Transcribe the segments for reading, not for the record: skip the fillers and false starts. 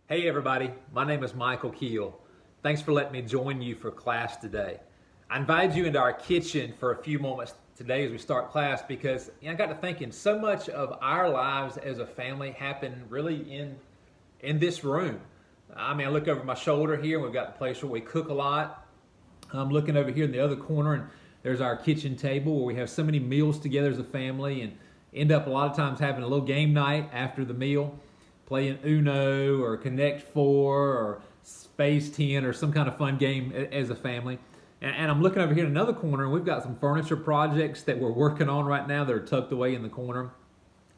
Hey everybody, my name is Michael Keel. Thanks for letting me join you for class today. I invited you into our kitchen for a few moments today as we start class because I got to thinking so much of our lives as a family happen really in this room. I mean, I look over my shoulder here and we've got the place where we cook a lot. I'm looking over here in the other corner and there's our kitchen table where we have so many meals together as a family and end up a lot of times having a little game night after the meal, playing Uno or Connect 4 or Space 10 or some kind of fun game as a family. And I'm looking over here in another corner and we've got some furniture projects that we're working on right now that are tucked away in the corner.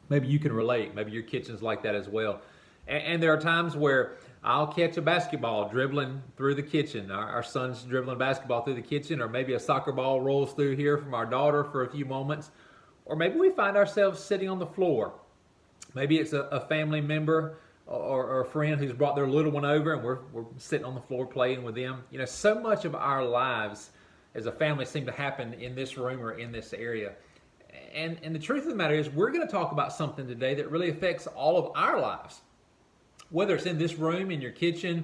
Maybe you can relate. Maybe your kitchen's like that as well. And there are times where I'll catch a basketball dribbling through the kitchen. Our son's dribbling a basketball through the kitchen, or maybe a soccer ball rolls through here from our daughter for a few moments. Or maybe we find ourselves sitting on the floor. Maybe it's a family member or a friend who's brought their little one over and we're sitting on the floor playing with them. You know, so much of our lives as a family seem to happen in this room or in this area. And the truth of the matter is we're going to talk about something today that really affects all of our lives. Whether it's in this room, in your kitchen,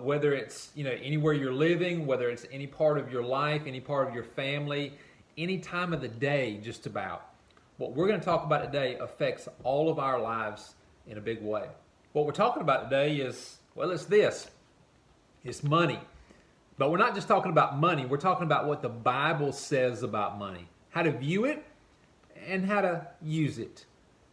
whether it's anywhere you're living, whether it's any part of your life, any part of your family, any time of the day, just about. What we're going to talk about today affects all of our lives in a big way. What we're talking about today is, well, it's this. It's money. But we're not just talking about money. We're talking about what the Bible says about money, how to view it and how to use it.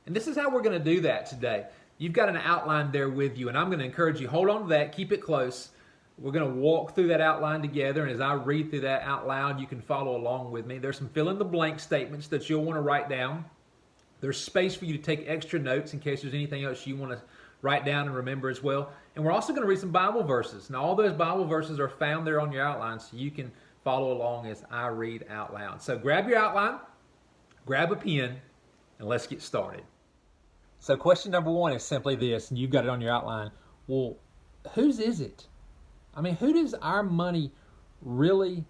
And this is how we're going to do that today. You've got an outline there with you, and I'm going to encourage you, hold on to that, keep it close. We're going to walk through that outline together, and as I read through that out loud, you can follow along with me. There's some fill-in-the-blank statements that you'll want to write down. There's space for you to take extra notes in case there's anything else you want to write down and remember as well. And we're also going to read some Bible verses. Now, all those Bible verses are found there on your outline, so you can follow along as I read out loud. So grab your outline, grab a pen, and let's get started. So question number one is simply this, and you've got it on your outline. Well, whose is it? I mean, who does our money really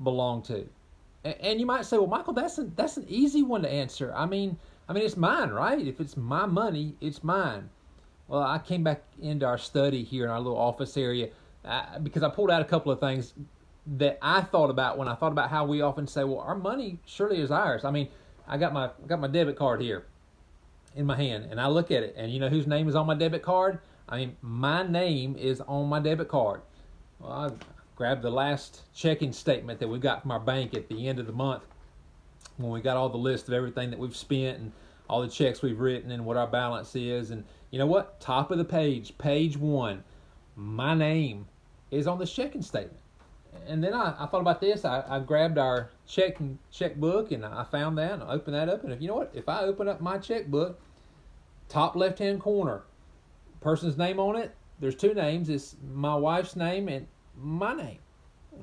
belong to? And you might say, well, Michael, that's an easy one to answer. I mean, it's mine, right? If it's my money, it's mine. Well, I came back into our study here in our little office area because I pulled out a couple of things that I thought about when I thought about how we often say, well, our money surely is ours. I mean, I got my debit card here in my hand, and I look at it, and you know whose name is on my debit card? I mean, my name is on my debit card. Well, I grabbed the last checking statement that we got from our bank at the end of the month when we got all the list of everything that we've spent and all the checks we've written and what our balance is. And you know what? Top of the page, page 1, my name is on this checking statement. And then I thought about this. I grabbed our checkbook and I found that and I opened that up. And if you know what? If I open up my checkbook, top left-hand corner, person's name on it, there's two names. It's my wife's name and my name.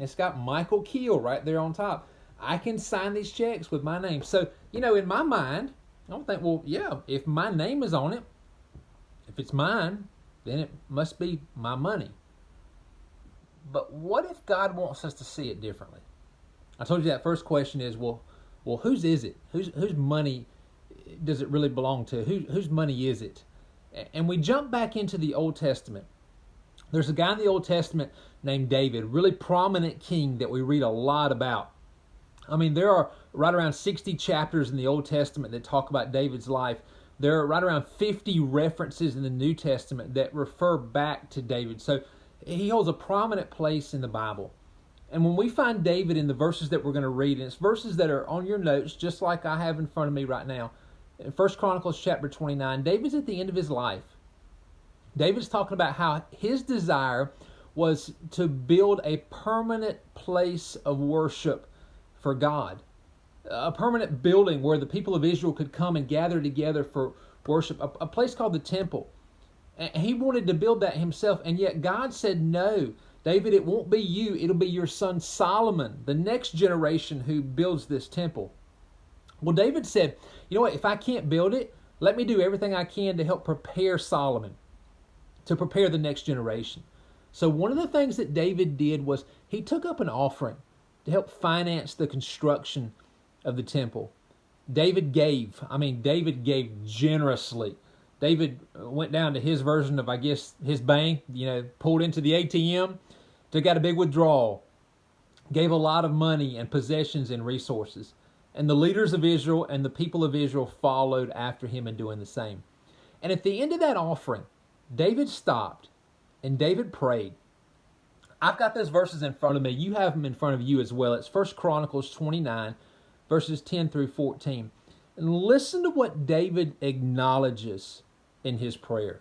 It's got Michael Keel right there on top. I can sign these checks with my name. So, in my mind, I don't think, well, yeah, if my name is on it, if it's mine, then it must be my money. But what if God wants us to see it differently? I told you that first question is, well, whose is it? Whose money does it really belong to? Whose money is it? And we jump back into the Old Testament. There's a guy in the Old Testament named David, really prominent king that we read a lot about. I mean, there are right around 60 chapters in the Old Testament that talk about David's life. There are right around 50 references in the New Testament that refer back to David. So he holds a prominent place in the Bible. And when we find David in the verses that we're going to read, and it's verses that are on your notes, just like I have in front of me right now, in 1 Chronicles chapter 29, David's at the end of his life. David's talking about how his desire was to build a permanent place of worship for God. A permanent building where the people of Israel could come and gather together for worship. A place called the temple. And he wanted to build that himself, and yet God said, no, David, it won't be you. It'll be your son Solomon, the next generation, who builds this temple. Well, David said, you know what, if I can't build it, let me do everything I can to help prepare Solomon, to prepare the next generation. So one of the things that David did was he took up an offering to help finance the construction of the temple. David gave generously. David went down to his version of, I guess, his bank, pulled into the ATM, took out a big withdrawal, gave a lot of money and possessions and resources. And the leaders of Israel and the people of Israel followed after him in doing the same. And at the end of that offering, David stopped and David prayed. I've got those verses in front of me. You have them in front of you as well. It's 1 Chronicles 29, verses 10 through 14. And listen to what David acknowledges in his prayer.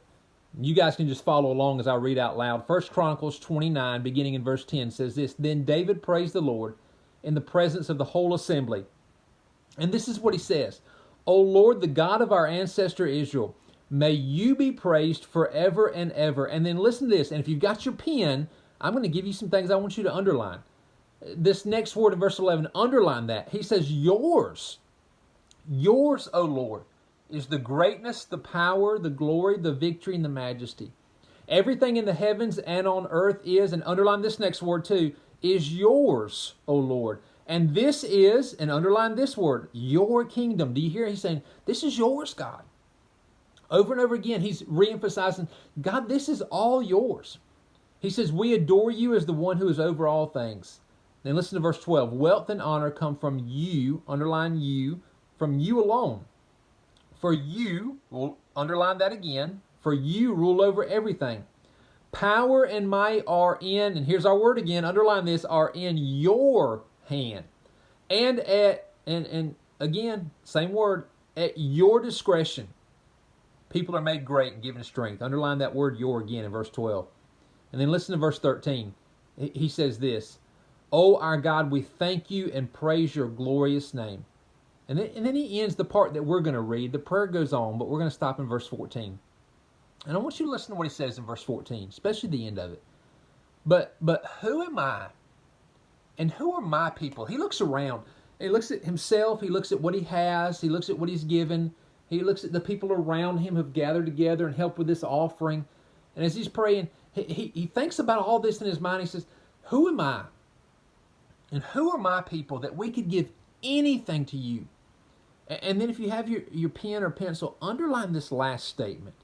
You guys can just follow along as I read out loud. 1 Chronicles 29, beginning in verse 10, says this: Then David praised the Lord in the presence of the whole assembly. And this is what he says: O Lord, the God of our ancestor Israel, may you be praised forever and ever. And then listen to this. And if you've got your pen, I'm going to give you some things I want you to underline. This next word in verse 11, underline that. He says, yours, O Lord, is the greatness, the power, the glory, the victory, and the majesty. Everything in the heavens and on earth is, and underline this next word too, is yours, O Lord. And this is, and underline this word, your kingdom. Do you hear? He's saying, this is yours, God. Over and over again, he's reemphasizing, God, this is all yours. He says, we adore you as the one who is over all things. Then listen to verse 12. Wealth and honor come from you, underline you, from you alone. For you, we'll underline that again, for you rule over everything. Power and might are in, and here's our word again, underline this, are in your hand. And again, same word, at your discretion. People are made great and given strength. Underline that word your again in verse 12. And then listen to verse 13. He says this: O our God, we thank you and praise your glorious name. And then he ends the part that we're going to read. The prayer goes on, but we're going to stop in verse 14. And I want you to listen to what he says in verse 14, especially the end of it. But who am I? And who are my people? He looks around. He looks at himself. He looks at what he has. He looks at what he's given. He looks at the people around him who've gathered together and helped with this offering. And as he's praying, he thinks about all this in his mind. He says, who am I? And who are my people that we could give anything to you? And then if you have your pen or pencil, underline this last statement.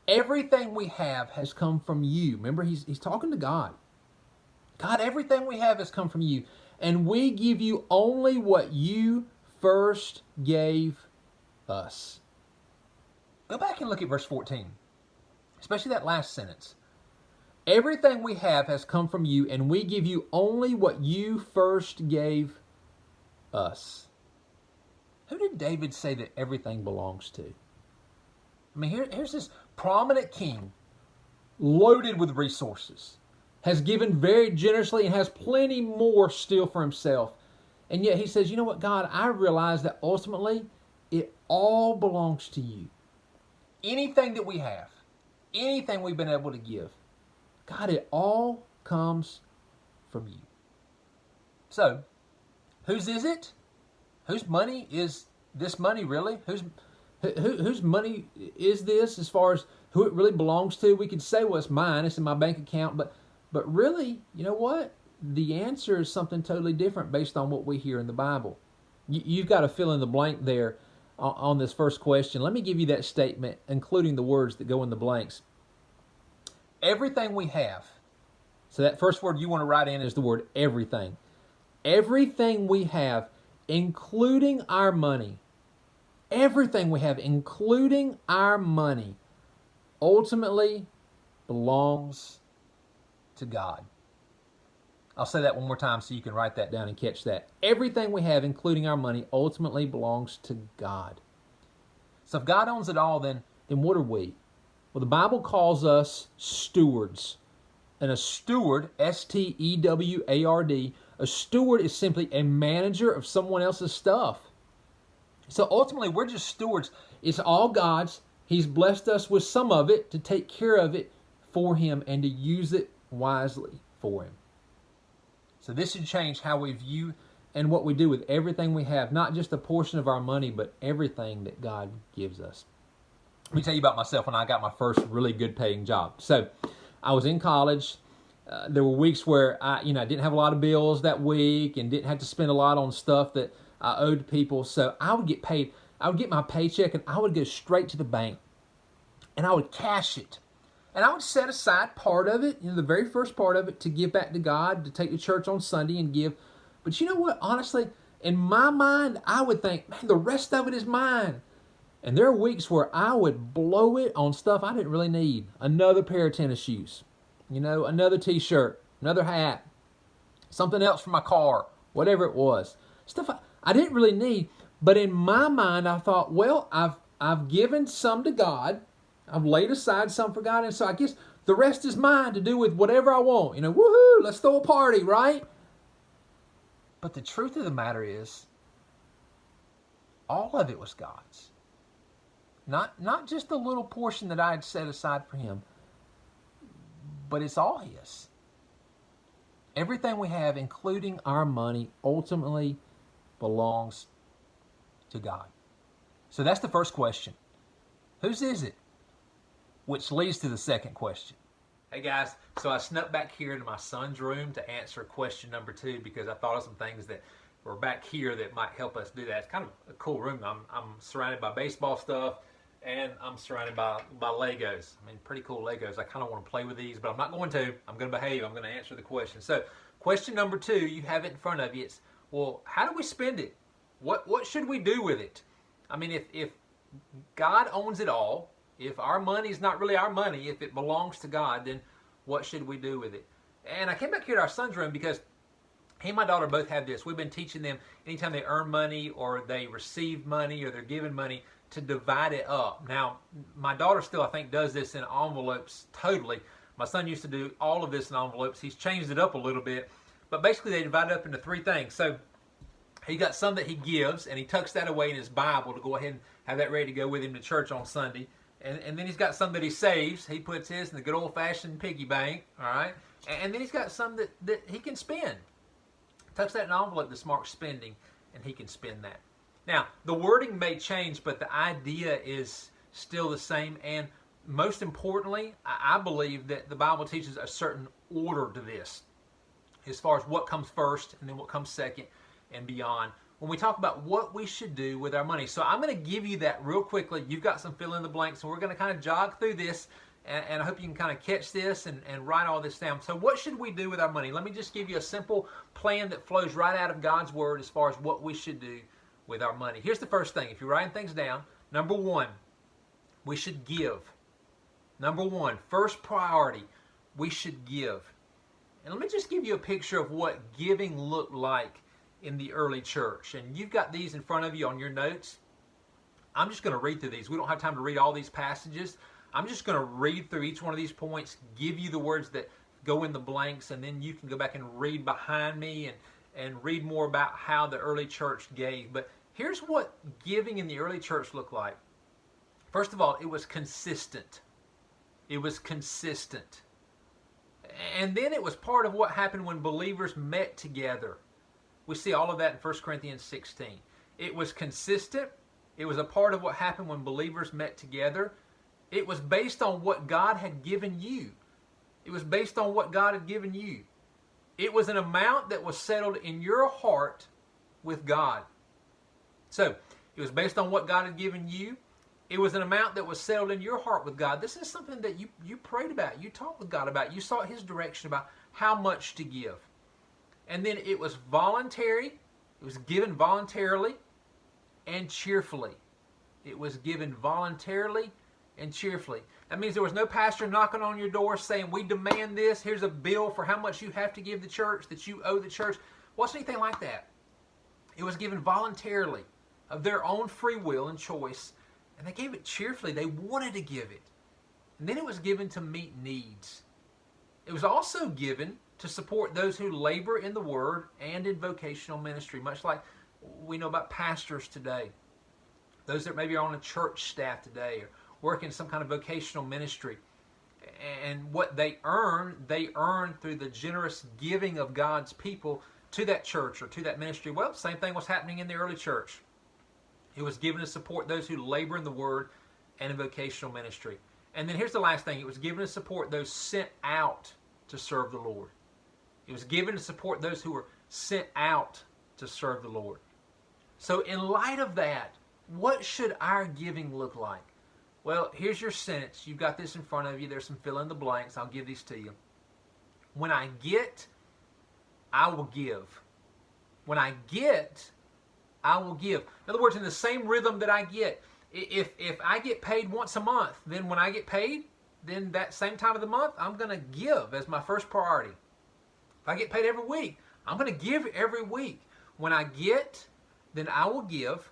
Everything we have has come from you. Remember, he's talking to God. God, everything we have has come from you. And we give you only what you first gave us. Go back and look at verse 14, especially that last sentence. Everything we have has come from you, and we give you only what you first gave us. Who did David say that everything belongs to? I mean, here's this prominent king, loaded with resources, has given very generously and has plenty more still for himself. And yet he says, you know what, God, I realize that ultimately it all belongs to you. Anything that we have, anything we've been able to give, God, it all comes from you. So, whose is it? Whose money is this money really? Whose money is this as far as who it really belongs to? We could say, well, it's mine, it's in my bank account, but really, you know what? The answer is something totally different based on what we hear in the Bible. You've got to fill in the blank there on this first question. Let me give you that statement, including the words that go in the blanks. Everything we have. So that first word you want to write in is the word everything. Everything we have, including our money. Everything we have, including our money, ultimately belongs to God. I'll say that one more time so you can write that down and catch that. Everything we have, including our money, ultimately belongs to God. So if God owns it all, then what are we? Well, the Bible calls us stewards. And a steward, S-T-E-W-A-R-D, a steward is simply a manager of someone else's stuff. So ultimately, we're just stewards. It's all God's. He's blessed us with some of it to take care of it for Him and to use it wisely for Him. So this should change how we view and what we do with everything we have, not just a portion of our money, but everything that God gives us. Let me tell you about myself when I got my first really good paying job. So I was in college. There were weeks where I didn't have a lot of bills that week and didn't have to spend a lot on stuff that I owed people. So I would get paid. I would get my paycheck and I would go straight to the bank and I would cash it. And I would set aside part of it, the very first part of it, to give back to God, to take to church on Sunday and give. But you know what? Honestly, in my mind, I would think, man, the rest of it is mine. And there are weeks where I would blow it on stuff I didn't really need. Another pair of tennis shoes, another t-shirt, another hat, something else for my car, whatever it was. Stuff I didn't really need. But in my mind, I thought, well, I've given some to God. I've laid aside some for God. And so I guess the rest is mine to do with whatever I want. Woohoo, let's throw a party, right? But the truth of the matter is, all of it was God's. Not just the little portion that I had set aside for Him, but it's all His. Everything we have, including our money, ultimately belongs to God. So that's the first question. Whose is it? Which leads to the second question. Hey guys, so I snuck back here into my son's room to answer question number 2 because I thought of some things that were back here that might help us do that. It's kind of a cool room. I'm surrounded by baseball stuff, and I'm surrounded by Legos. I mean, pretty cool Legos. I kind of want to play with these, but I'm not going to. I'm going to behave. I'm going to answer the question. So question number 2, you have it in front of you. It's, well, how do we spend it? What should we do with it? I mean, if God owns it all, if our money is not really our money, if it belongs to God, then what should we do with it? And I came back here to our son's room because he and my daughter both have this. We've been teaching them anytime they earn money or they receive money or they're given money to divide it up. Now, my daughter still, I think, does this in envelopes totally. My son used to do all of this in envelopes. He's changed it up a little bit. But basically, they divide it up into 3 things. So he got some that he gives, and he tucks that away in his Bible to go ahead and have that ready to go with him to church on Sunday. And then he's got some that he saves. He puts his in the good old-fashioned piggy bank, all right? And then he's got some that he can spend. Tucks that in an envelope that's marked spending, and he can spend that. Now, the wording may change, but the idea is still the same. And most importantly, I believe that the Bible teaches a certain order to this, as far as what comes first and then what comes second and beyond, when we talk about what we should do with our money. So I'm going to give you that real quickly. You've got some fill in the blanks, and we're going to kind of jog through this, and I hope you can kind of catch this and write all this down. So what should we do with our money? Let me just give you a simple plan that flows right out of God's Word as far as what we should do with our money. Here's the first thing. If you're writing things down, number 1, we should give. Number 1, first priority, we should give. And let me just give you a picture of what giving looked like in the early church. And you've got these in front of you on your notes. I'm just going to read through these. We don't have time to read all these passages. I'm just going to read through each one of these points, give you the words that go in the blanks, and then you can go back and read behind me and read more about how the early church gave. But here's what giving in the early church looked like. First of all, it was consistent. It was consistent. And then it was part of what happened when believers met together. We see all of that in 1 Corinthians 16. It was consistent. It was a part of what happened when believers met together. It was based on what God had given you. It was based on what God had given you. It was an amount that was settled in your heart with God. So, it was based on what God had given you. It was an amount that was settled in your heart with God. This is something that you prayed about. You talked with God about. You sought His direction about how much to give. And then it was voluntary. It was given voluntarily and cheerfully. It was given voluntarily and cheerfully. That means there was no pastor knocking on your door saying, we demand this. Here's a bill for how much you have to give the church, that you owe the church. Wasn't anything like that. It was given voluntarily, of their own free will and choice. And they gave it cheerfully. They wanted to give it. And then it was given to meet needs. It was also given to support those who labor in the Word and in vocational ministry, much like we know about pastors today. Those that maybe are on a church staff today or work in some kind of vocational ministry. And what they earn through the generous giving of God's people to that church or to that ministry. Well, same thing was happening in the early church. It was given to support those who labor in the Word and in vocational ministry. And then here's the last thing. It was given to support those sent out to serve the Lord. It was given to support those who were sent out to serve the Lord. So in light of that, what should our giving look like? Well, here's your sentence. You've got this in front of you. There's some fill in the blanks. I'll give these to you. When I get, I will give. When I get, I will give. In other words, in the same rhythm that I get. If I get paid once a month, then when I get paid, then that same time of the month, I'm going to give as my first priority. If I get paid every week, I'm going to give every week. When I get, then I will give,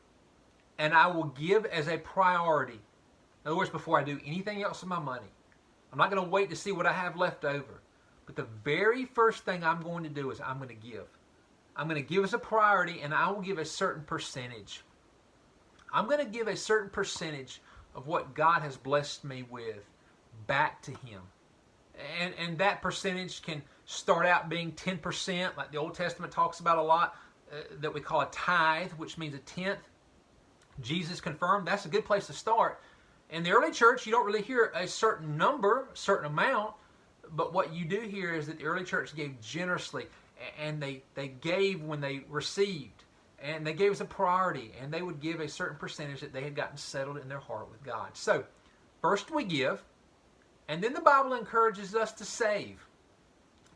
and I will give as a priority. In other words, before I do anything else with my money. I'm not going to wait to see what I have left over. But the very first thing I'm going to do is I'm going to give. I'm going to give as a priority, and I will give a certain percentage. I'm going to give a certain percentage of what God has blessed me with back to Him. And that percentage can start out being 10%, like the Old Testament talks about a lot, that we call a tithe, which means a tenth. Jesus confirmed that's a good place to start. In the early church, you don't really hear a certain number, a certain amount, but what you do hear is that the early church gave generously, and they gave when they received. And they gave us a priority, and they would give a certain percentage that they had gotten settled in their heart with God. So, first we give, and then the Bible encourages us to save.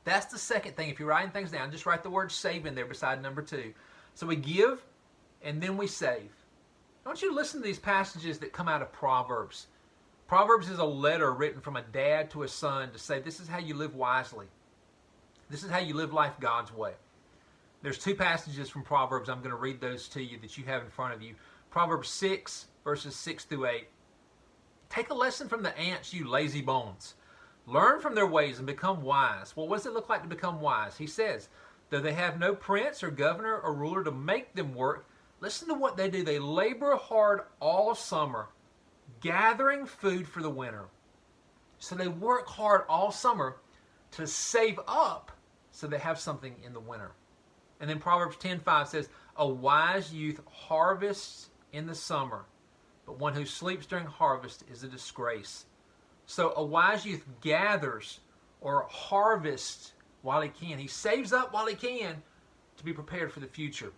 That's the second thing. If you're writing things down, just write the word save in there beside number 2. So we give, and then we save. I want you to listen to these passages that come out of Proverbs. Proverbs is a letter written from a dad to a son to say, this is how you live wisely. This is how you live life God's way. There's 2 passages from Proverbs. I'm going to read those to you that you have in front of you. Proverbs 6, verses 6 through 8. Take a lesson from the ants, you lazy bones. Learn from their ways and become wise. Well, what does it look like to become wise? He says, though they have no prince or governor or ruler to make them work, listen to what they do. They labor hard all summer, gathering food for the winter. So they work hard all summer to save up so they have something in the winter. And then Proverbs 10:5 says, a wise youth harvests in the summer, but one who sleeps during harvest is a disgrace. So a wise youth gathers or harvests while he can. He saves up while he can to be prepared for the future.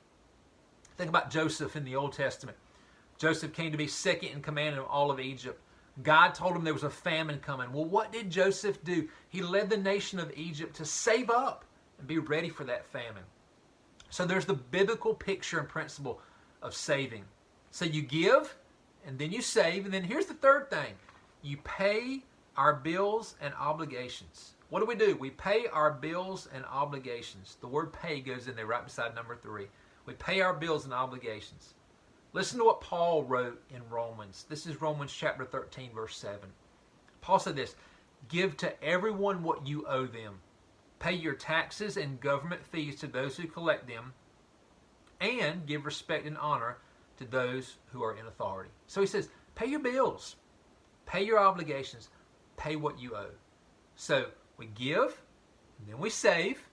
Think about Joseph in the Old Testament. Joseph came to be second in command of all of Egypt. God told him there was a famine coming. Well, what did Joseph do? He led the nation of Egypt to save up and be ready for that famine. So there's the biblical picture and principle of saving. So you give, and then you save, and then here's the third thing. You pay our bills and obligations. What do? We pay our bills and obligations. The word pay goes in there right beside number 3. We pay our bills and obligations. Listen to what Paul wrote in Romans. This is Romans chapter 13, verse 7. Paul said this, give to everyone what you owe them. Pay your taxes and government fees to those who collect them, and give respect and honor to those who are in authority. So he says, pay your bills, pay your obligations, pay what you owe. So we give, and then we save,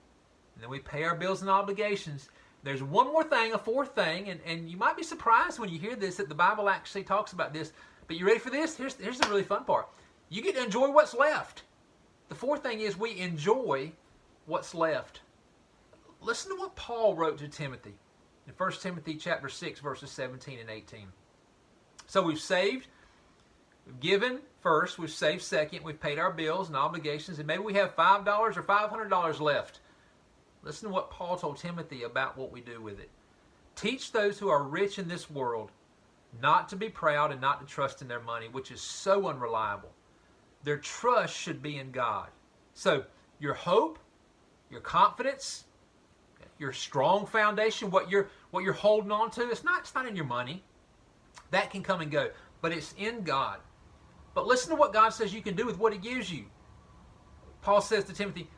and then we pay our bills and obligations. There's one more thing, a fourth thing, and you might be surprised when you hear this that the Bible actually talks about this. But you ready for this? Here's the really fun part. You get to enjoy what's left. The fourth thing is we enjoy what's left. Listen to what Paul wrote to Timothy in 1 Timothy chapter 6, verses 17 and 18. So we've saved, we've given first, we've saved second, we've paid our bills and obligations, and maybe we have $5 or $500 left. Listen to what Paul told Timothy about what we do with it. Teach those who are rich in this world not to be proud and not to trust in their money, which is so unreliable. Their trust should be in God. So your hope, your confidence, your strong foundation, what you're holding on to, it's not in your money. That can come and go, but it's in God. But listen to what God says you can do with what He gives you. Paul says to Timothy,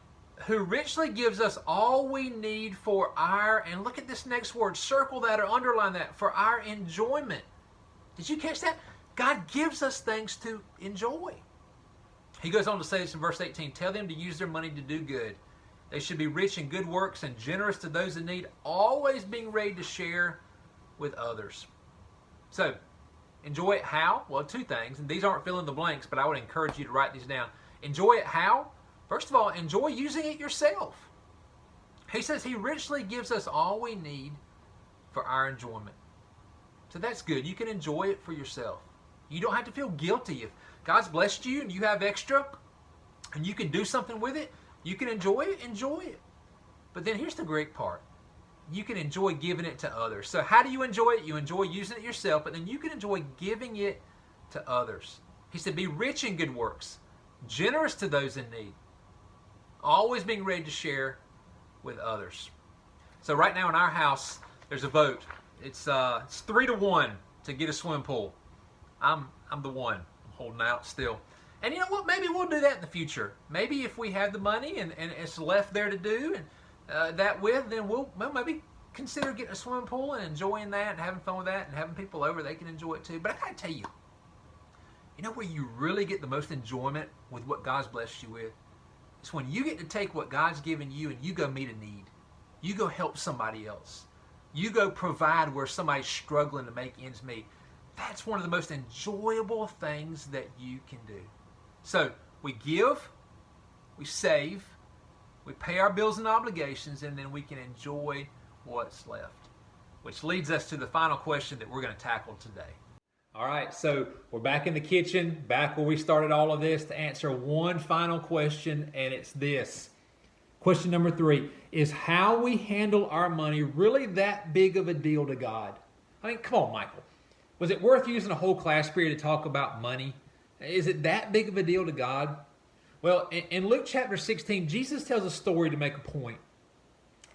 who richly gives us all we need for our, and look at this next word, circle that or underline that, for our enjoyment. Did you catch that? God gives us things to enjoy. He goes on to say this in verse 18, tell them to use their money to do good. They should be rich in good works and generous to those in need, always being ready to share with others. So, enjoy it how? Well, 2 things, and these aren't fill in the blanks, but I would encourage you to write these down. Enjoy it how? First of all, enjoy using it yourself. He says He richly gives us all we need for our enjoyment. So that's good. You can enjoy it for yourself. You don't have to feel guilty. If God's blessed you and you have extra and you can do something with it, you can enjoy it, enjoy it. But then here's the great part. You can enjoy giving it to others. So how do you enjoy it? You enjoy using it yourself, but then you can enjoy giving it to others. He said, be rich in good works, generous to those in need, always being ready to share with others. So right now in our house, there's a vote. It's 3-1 to get a swimming pool. I'm the one. I'm holding out still. And you know what? Maybe we'll do that in the future. Maybe if we have the money and it's left there to do and then we'll maybe consider getting a swimming pool and enjoying that and having fun with that and having people over. They can enjoy it too. But I gotta tell you, you know where you really get the most enjoyment with what God's blessed you with? It's when you get to take what God's given you and you go meet a need. You go help somebody else. You go provide where somebody's struggling to make ends meet. That's one of the most enjoyable things that you can do. So we give, we save, we pay our bills and obligations, and then we can enjoy what's left. Which leads us to the final question that we're going to tackle today. All right, so we're back in the kitchen, back where we started all of this to answer one final question, and it's this. Question number 3, is how we handle our money really that big of a deal to God? I mean, come on, Michael. Was it worth using a whole class period to talk about money? Is it that big of a deal to God? Well, in Luke chapter 16, Jesus tells a story to make a point.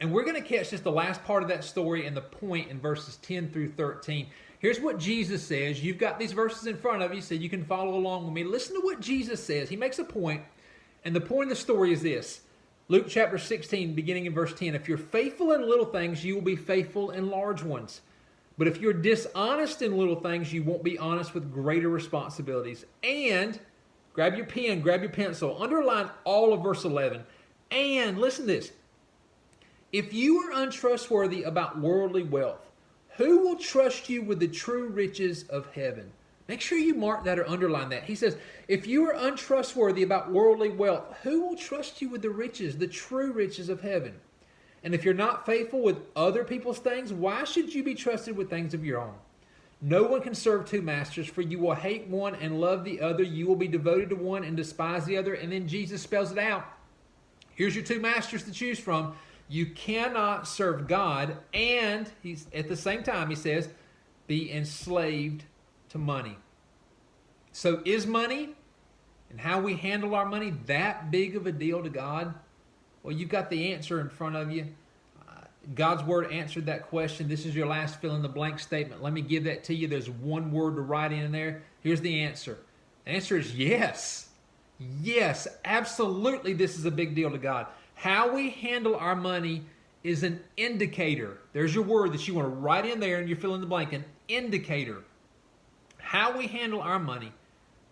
And we're going to catch just the last part of that story and the point in verses 10 through 13. Here's what Jesus says. You've got these verses in front of you so you can follow along with me. Listen to what Jesus says. He makes a point, and the point of the story is this. Luke chapter 16, beginning in verse 10. If you're faithful in little things, you will be faithful in large ones. But if you're dishonest in little things, you won't be honest with greater responsibilities. And, grab your pen, grab your pencil, underline all of verse 11. And, listen to this. If you are untrustworthy about worldly wealth, who will trust you with the true riches of heaven? Make sure you mark that or underline that. He says, if you are untrustworthy about worldly wealth, who will trust you with the riches, the true riches of heaven? And if you're not faithful with other people's things, why should you be trusted with things of your own? No one can serve two masters, for you will hate one and love the other. You will be devoted to one and despise the other. And then Jesus spells it out. Here's your two masters to choose from. You cannot serve God, and he's at the same time, he says, be enslaved to money. So is money and how we handle our money that big of a deal to God? Well, you've got the answer in front of you. God's word answered that question. This is your last fill in the blank statement. Let me give that to you. There's one word to write in there. Here's the answer. The answer is yes. Yes, absolutely this is a big deal to God. How we handle our money is an indicator. There's your word that you want to write in there and you fill in the blank. An indicator. How we handle our money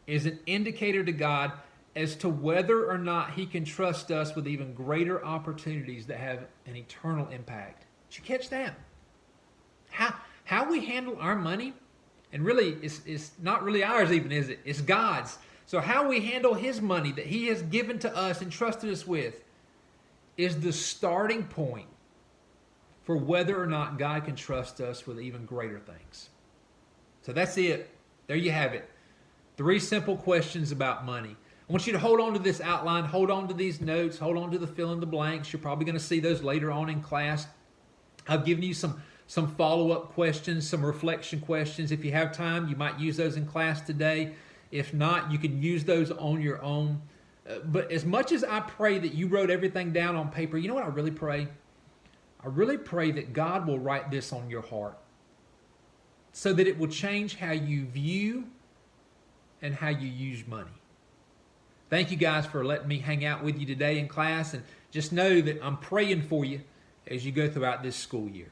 is an indicator to God as to whether or not he can trust us with even greater opportunities that have an eternal impact. Did you catch that? How we handle our money, and really it's not really ours even, is it? It's God's. So how we handle his money that he has given to us and trusted us with is the starting point for whether or not God can trust us with even greater things. So that's it. There you have it. 3 simple questions about money. I want you to hold on to this outline, hold on to these notes, hold on to the fill in the blanks. You're probably going to see those later on in class. I've given you some follow-up questions, some reflection questions. If you have time, you might use those in class today. If not, you can use those on your own. But as much as I pray that you wrote everything down on paper, you know what I really pray? I really pray that God will write this on your heart so that it will change how you view and how you use money. Thank you guys for letting me hang out with you today in class, and just know that I'm praying for you as you go throughout this school year.